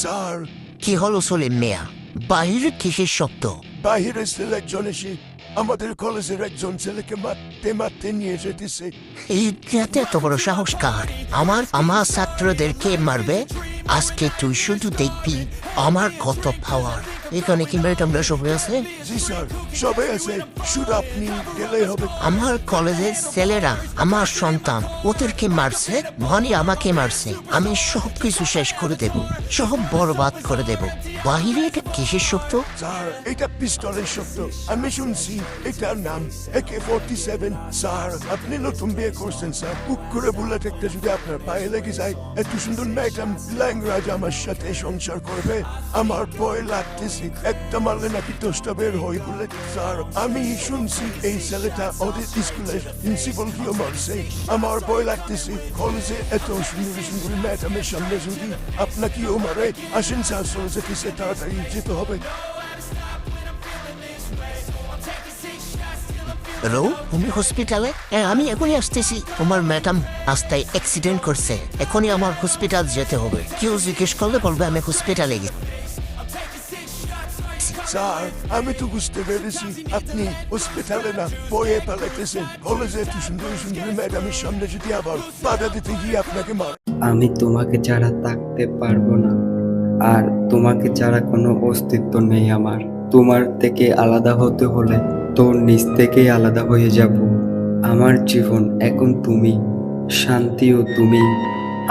Sir কি হলো সলিম মিয়া? বাহিরে কিসের শব্দ? বাহিরে ছেলে একজন এসে আমাদের কলেজের একজন ছেলেকে মারতে মারতে নিয়ে যেতেছে। এই রাতে এত বড় সাহস কার? আমার ছাত্রদেরকে মারবে? আজকে তুই শুধু দেখবি আমার কত পাওয়ার। এখানে কি ম্যাডামরা সবাই আছে? জি স্যার, সবাই আছে, শুধু আপনি গেলেই হবে। আমার কলেজের ছেলেরা আমার সন্তান, ওদেরকে মারছে, মানে আমাকে মারছে। আমি সব কিছু শেষ করে দেব, সব বরবাদ করে দেব। বাহিরে এটা কিসের শব্দ? স্যার এটা পিস্তলের শব্দ। আমি শুনছি এটার নাম AK-47। স্যার আপনি নতুন বিয়ে করছেন স্যার, বুক করে বুলেট একটা যদি আপনার পায়ে লেগে যায়, এত সুন্দর ম্যাডাম ল্যাংরাজ আমার সাথে সংসার করবে? আমার ভয় লাগতেছে, একটা মারলে নাকি 10টা বের হই বুলেট। স্যার আমি শুনছি এই ছেলেটা ওদের স্কুলের প্রিন্সিপালকেও মারছে। আমার ভয় লাগতেছে, কলেজে এত সুন্দর সুন্দর ম্যাডামের সামনে যদি আপনাকেও মারে। আসেন স্যার, চলে যেতেছে, তাড়াতাড়ি যেতে হবে। হ্যালো, তুমি হসপিটালে? হ্যাঁ, আমি এখনই আসতেছি। তোমার ম্যাডাম রাস্তায় অ্যাক্সিডেন্ট করছে, এখনই আমার হসপিটাল যেতে হবে। কেউ জিজ্ঞেস করলে বলবে আমি হসপিটালে গেছি। স্যার আমি তো বুঝতে পেরেছি আপনি হসপিটালে না বয়ে পালাইতেছেন। কলেজে এত সুন্দর সুন্দর ম্যাডামের সামনে যদি আবার বাধা দিতে গিয়ে আপনাকে মার। আমি তোমাকে ছাড়া থাকতে পারবো না, আর তোমাকে ছাড়া কোনো অস্তিত্ব নেই আমার। তোমার থেকে আলাদা হতে হলে তোর নিজ থেকেই আলাদা হয়ে যাব। আমার জীবন এখন তুমি, শান্তিও তুমি,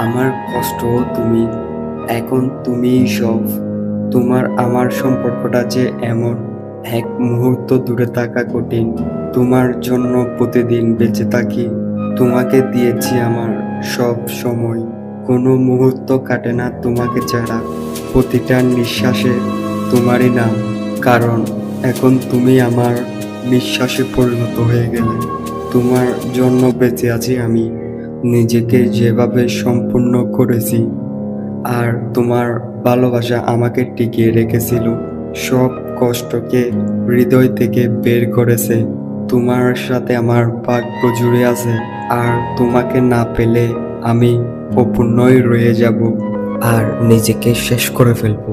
আমার কষ্টও তুমি। এখন তুমিই সব। তোমার আমার সম্পর্কটা যে এমন, এক মুহূর্ত দূরে থাকা কঠিন। তোমার জন্য প্রতিদিন বেঁচে থাকি, তোমাকে দিয়েছি আমার সব সময়। কোনো মুহূর্ত কাটে না তোমাকে ছাড়া, প্রতিটা নিঃশ্বাসে তোমারই নাম। কারণ এখন তুমি আমার নিঃশ্বাসে পরিণত হয়ে গেলে। তোমার জন্য বেঁচে আছি আমি, নিজেকে যেভাবে সম্পূর্ণ করেছি। আর তোমার ভালোবাসা আমাকে টিকিয়ে রেখেছিল, সব কষ্টকে হৃদয় থেকে বের করেছে। তোমার সাথে আমার ভাগ্য জুড়ে আছে, আর তোমাকে না পেলে আমি অপূর্ণই রয়ে যাব আর নিজেকে শেষ করে ফেলবো।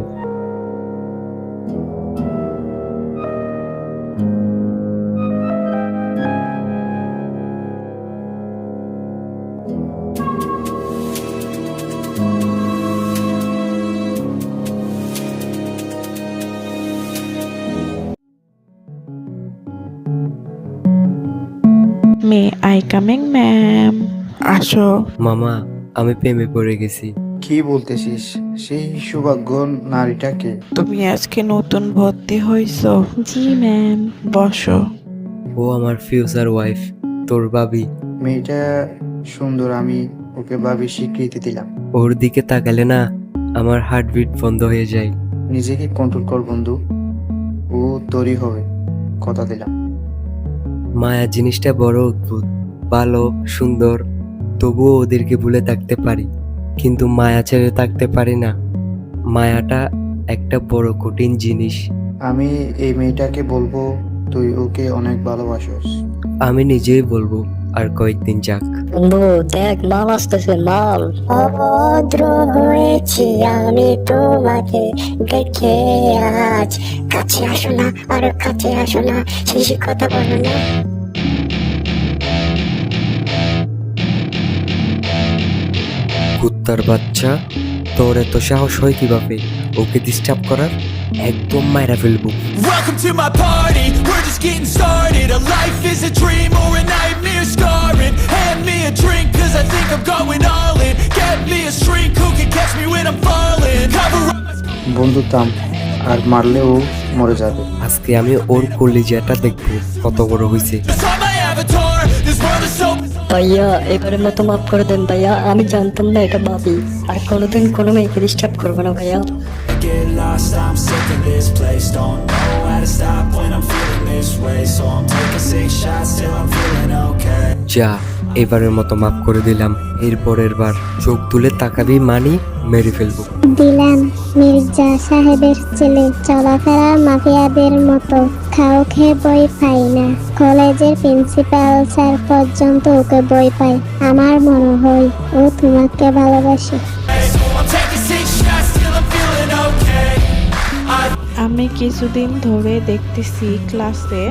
May I coming ma'am? আসো। মামা, আমি প্রেমে পড়ে গেছি। কি বলতেছিস? সেই সৌভাগ্য নারীটাকে? তুমি আজকে নতুন ভর্তি হইছো? জি ম্যাম। বসো। ও আমার ফিউচার ওয়াইফ, তোর ভাবি। মেয়েটা সুন্দর, আমি ওকে ভাবি স্বীকৃতি দিলাম। ওর দিকে তাকালে না আমার হার্টবিট বন্ধ হয়ে যায়। নিজেকে কন্ট্রোল কর বন্ধু, ও তোরই হবে, কথা দিলাম। মায়া জিনিসটা বড় অদ্ভুত, ভালো সুন্দর, তবুও ওদেরকে ভুলে থাকতে পারি, কিন্তু মায়া ছেড়ে থাকতে পারি না। মায়াটা একটা বড় কঠিন জিনিস। আমি এই মেয়েটাকে বলবো তুই ওকে অনেক ভালোবাসিস। আমি নিজেই বলবো, আর কয়েকদিন যাক। বন্ধু দেখ, মাল আসতেছে, মাল। অভদ্র হয়েছি আমি তোমাকে দেখে আজ। কাছে আসো না, আর কাছে আসো না, শেষে কথা বলো না। কুত্তার বাচ্চা, তোর এত সাহস হয় কিভাবে ওকে ডিস্টার্ব করার? একদম মাইরা ফেলবো। Welcome to my party, we're just getting started. A life is a dream or a nightmare scarring. Hand me a drink cause I think I'm going all in. Get me a shrink who can catch me when I'm falling. Cover up my বন্ধু থাম, আর মারলে ও মরে যাবে। আজকে আমি ওর কলিজাটা দেখবো কত বড় হয়েছে। scars on my avatar. This world is so ভাইয়া এবারের মতো মাফ করে দেন ভাইয়া, আমি জানতাম না এটা ভাবি। আর কোনোদিন কোনো মেয়েকে ডিস্টার্ব করবে না ভাইয়া। get lost, I'm sick of this place. Don't know how to stop when I'm feeling this way. So I'm taking 6 shots till I'm feeling okay. যা, এবারের মতো মাফ করে দিলাম। এরপরের বার চোখ তুলে তাকাবি মানি মেরে ফেলবো। দিলাম মির্জা সাহেবের ছেলে, চলাফেরা মাফিয়াদের মতো, খাও খেয়ে বই পাই না। কলেজের প্রিন্সিপাল স্যার পর্যন্ত ওকে বই পায়। আমার মনে হয় ও তোমাকে ভালোবাসে। I'm taking 6 shots till I'm আমি কিছুদিন ধরে দেখতেছি ক্লাসে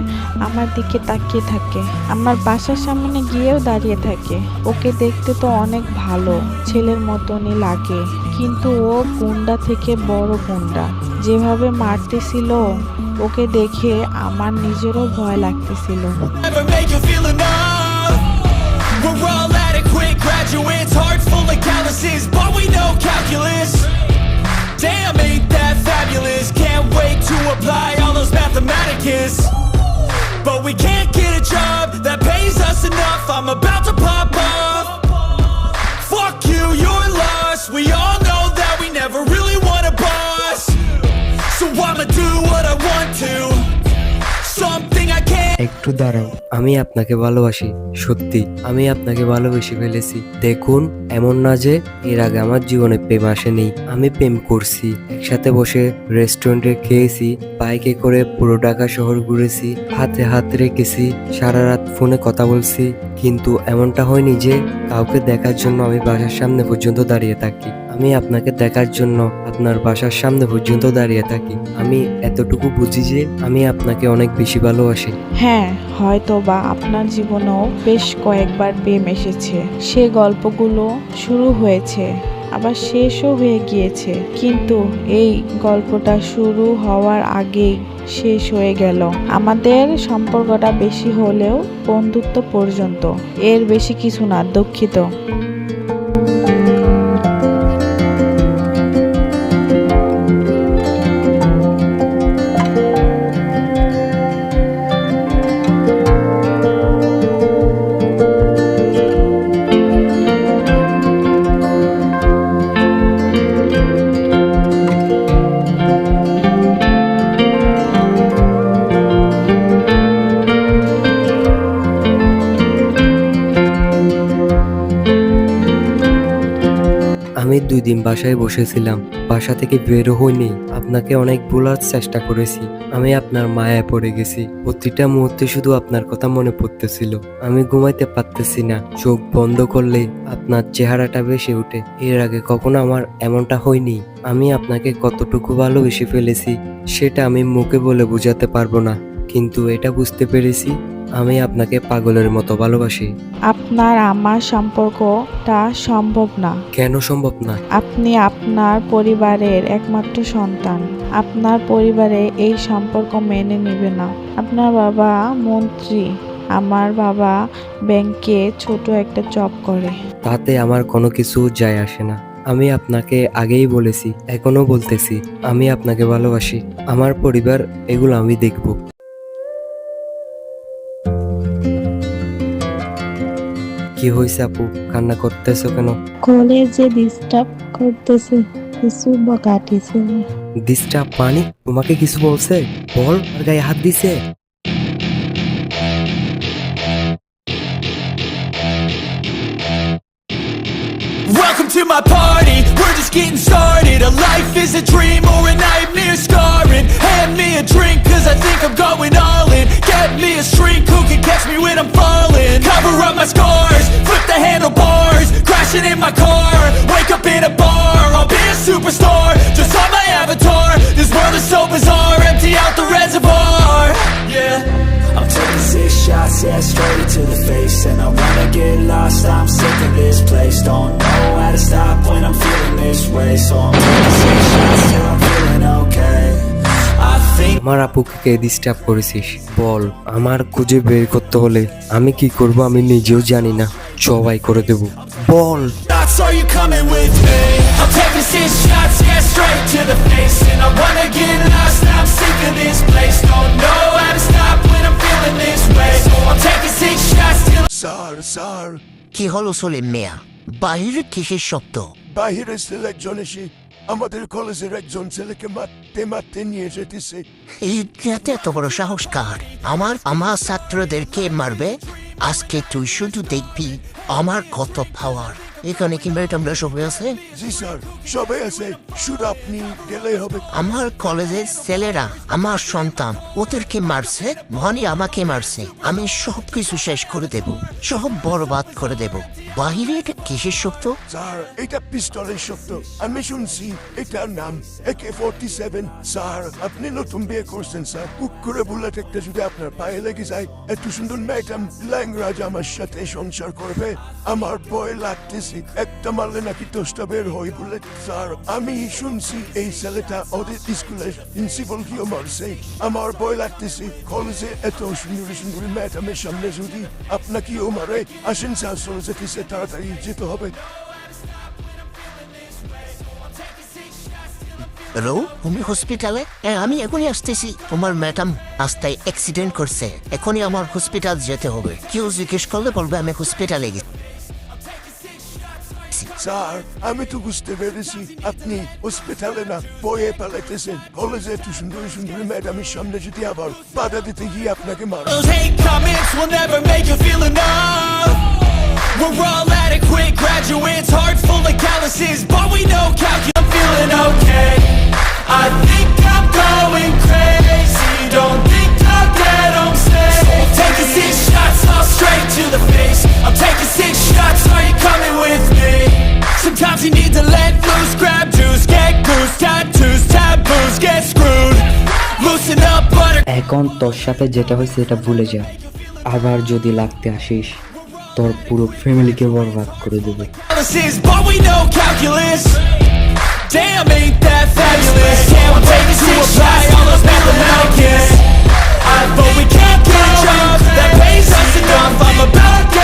আমার দিকে তাকিয়ে থাকে, আমার বাসার সামনে গিয়েও দাঁড়িয়ে থাকে। ওকে দেখতে তো অনেক ভালো ছেলের মতনই লাগে, কিন্তু ও গুন্ডা থেকে বড় গুন্ডা। যেভাবে মারতেছিল ওকে দেখে আমার নিজেরও ভয় লাগতেছিল। Ever make you feel enough? We're all adequate graduates, heart full of calluses, but we know calculus. Damn, ain't that fabulous? Can't wait to apply all those mathematicus. But we can't get a job that pays us enough. I'm about to pop off. Fuck you, you're lost. We all know that we never really want a boss. So I'ma do what I want to. Something I can't. একটু দাঁড়াও, আমি আপনাকে ভালোবাসি। সত্যি আমি আপনাকে ভালোবেসে ফেলেছি। দেখুন, এমন না যে এর আগে আমার জীবনে প্রেম আসেনি। আমি প্রেম করছি, একসাথে বসে রেস্টুরেন্টে খেয়েছি, বাইকে করে পুরো ঢাকা শহর ঘুরেছি, হাতে হাত রেখেছি, সারা রাত ফোনে কথা বলছি। কিন্তু এমনটা হয়নি যে কাউকে দেখার জন্য আমি বাসার সামনে পর্যন্ত দাঁড়িয়ে থাকি। আমি আপনাকে দেখার জন্য আপনার বাসার সামনে পর্যন্ত দাঁড়িয়ে থাকি। আমি এতটুকু বুঝি যে আমি আপনাকে অনেক বেশি ভালোবাসি। হ্যাঁ, হয়তো বা আপনার জীবনেও বেশ কয়েকবার প্রেম এসেছে। সে গল্পগুলো শুরু হয়েছে, আবার শেষও হয়ে গিয়েছে, কিন্তু এই গল্পটা শুরু হওয়ার আগেই শেষ হয়ে গেল। আমাদের সম্পর্কটা বেশি হলেও বন্ধুত্ব পর্যন্ত, এর বেশি কিছু না। দুঃখিত। আমি 2 দিন বাসায় বসেছিলাম, বাসা থেকে বেরো হইনি। আপনাকে অনেক ভোলার চেষ্টা করেছি। আমি আপনার মায়ায় পড়ে গেছি। প্রতিটা মুহূর্তে শুধু আপনার কথা মনে পড়তেছিল। আমি ঘুমাইতে পারতেছি না, চোখ বন্ধ করলে আপনার চেহারাটা ভেসে ওঠে। এর আগে কখনো আমার এমনটা হয়নি। আমি আপনাকে কতটুকু ভালোবেসে ফেলেছি সেটা আমি মুখে বলে বোঝাতে পারবো না, কিন্তু এটা বুঝতে পেরেছি আমি আপনাকে পাগলের মতো ভালোবাসি। আপনার আমার সম্পর্কটা সম্ভব না। কেন সম্ভব না? আপনি আপনার পরিবারের একমাত্র সন্তান। আপনার পরিবারে এই সম্পর্ক মেনে নেবে না। আপনার বাবা মন্ত্রী, আমার বাবা ব্যাংকে ছোট একটা জব করে। তাতে আমার কোনো কিছু যায় আসে না। আমি আপনাকে আগেই বলেছি, এখনো বলতেছি, আমি আপনাকে ভালোবাসি। আমার পরিবার এগুলো আমি দেখব। কি হয়েছে আপু, কান্না করতেছো কেন? কলেজে ডিস্টার্ব করতেছে, কিছু বকাটিছে। ডিস্টার্ব মানে? তোমাকে কিছু বলছে? বল, আর গায়ে হাত দিছে? Welcome to my party, we're just getting started. A life is a dream or a nightmare scarring. Hand me a drink cause I think I'm going all in. Get me a shrink who can catch me when I'm falling. Cover up my scars, flip the handlebars. Crashing in my car, wake up in a bar. I'll be a superstar, just on my avatar. This world is so bizarre, empty out the reservoir. Yeah, I'm taking 6 shots, yeah, straight to the face. And I wanna get lost, I'm sick of this place. Don't know how to stop when I'm feeling this way. So I'm taking 6 shots till I'm feeling okay. I think আমার আপুকে disturb করেছিস? বল, আমার খুঁজে বের করতে হলে আমি কি করব আমি নিজেও জানি না, সবাই করে দেব। বল। shots, are you coming with me? I'm taking 6 shots, yeah, straight to the face. And I wanna get lost, I'm sick of this place. Don't know how to stop when I'm feeling this way. So I'm taking 6 shots till sir কি হলো সলিম মিয়া? বাহিরে কিসের শব্দ? বাহিরে ছেলে একজন এসে আমাদের কলেজের একজন ছেলেকে মারতে নিয়ে যেতেছে। এই রাতে এত বড় সাহস কার? আমার ছাত্রদেরকে মারবে? আজকে তুই শুধু দেখবি আমার কত পাওয়ার। এখানে কি ম্যাডামরা সবাই আছে? জি স্যার, সবাই আছে, শুধু আপনি গেলেই হবে। আমার কলেজের ছেলেরা আমার সন্তান ওদেরকে মারছে, মহানি আমাকে মারছে। আমি সব কিছু শেষ করে দেব, সব বরবাদ করে দেব। বাহিরে এটা কিসের শব্দ? স্যার, এটা পিস্তলের শব্দ। আমি শুনছি এটার নাম AK-47। স্যার, আপনি নতুন বিয়ে করছেন স্যার, বুক করে বুলেট একটা যদি আপনার পায়ে লেগে যায়, এত সুন্দর ম্যাডাম ল্যাংরাজ আমার সাথে সংসার করবে? আমার ভয় লাগতেছে, একটা মারলে নাকি 10টা বের হয় বুলেট। স্যার, আমি শুনছি এই ছেলেটা ওদের স্কুলের প্রিন্সিপালকেও মারছে। আমার ভয় লাগতেছে, কলেজে এত সুন্দরী সুন্দরী ম্যাডামের সামনে যদি আপনাকেও মারে। আসেন স্যার, চলে যেতেছে, তাড়াতাড়ি যেতে হবে। হ্যালো, তুমি হসপিটালে? হ্যাঁ, আমি এখনই আসতেছি। তোমার ম্যাডাম রাস্তায় অ্যাক্সিডেন্ট করছে, এখনই আমার হসপিটাল যেতে হবে। কেউ জিজ্ঞেস করলে বলবে আমি হসপিটালে গেছি। স্যার, আমি তো বুঝতে পেরেছি আপনি হসপিটালে না বয়ে পালাইতেছেন। কলেজে এত সুন্দরী সুন্দরী ম্যাডামের সামনে যদি আবার বাধা দিতে গিয়ে আপনাকে মারা। Those hate comments will never make you feel enough. We're all adequate graduates, hearts full of calluses, but we know calculus. I'm feeling okay. I think I'm going crazy. Don't think I'll get home safe. Taking 6 shots all straight to the face. I'm taking 6 shots. Are you coming with me? Sometimes you need to let loose, grab juice, get goose, tattoos, taboos, get screwed. Loosen up, butter. এখন তোর সাথে যেটা হয়েছে এটা ভুলে যা। আবার যদি লাগতে আসিস তোর পুরো ফ্যামিলিকে বরবাদ করে দেবে। But we know calculus. Damn, ain't that fabulous? Yeah, we're taking 6 shots, all those mathematics. But we can't get a job that pays us enough. I'm about to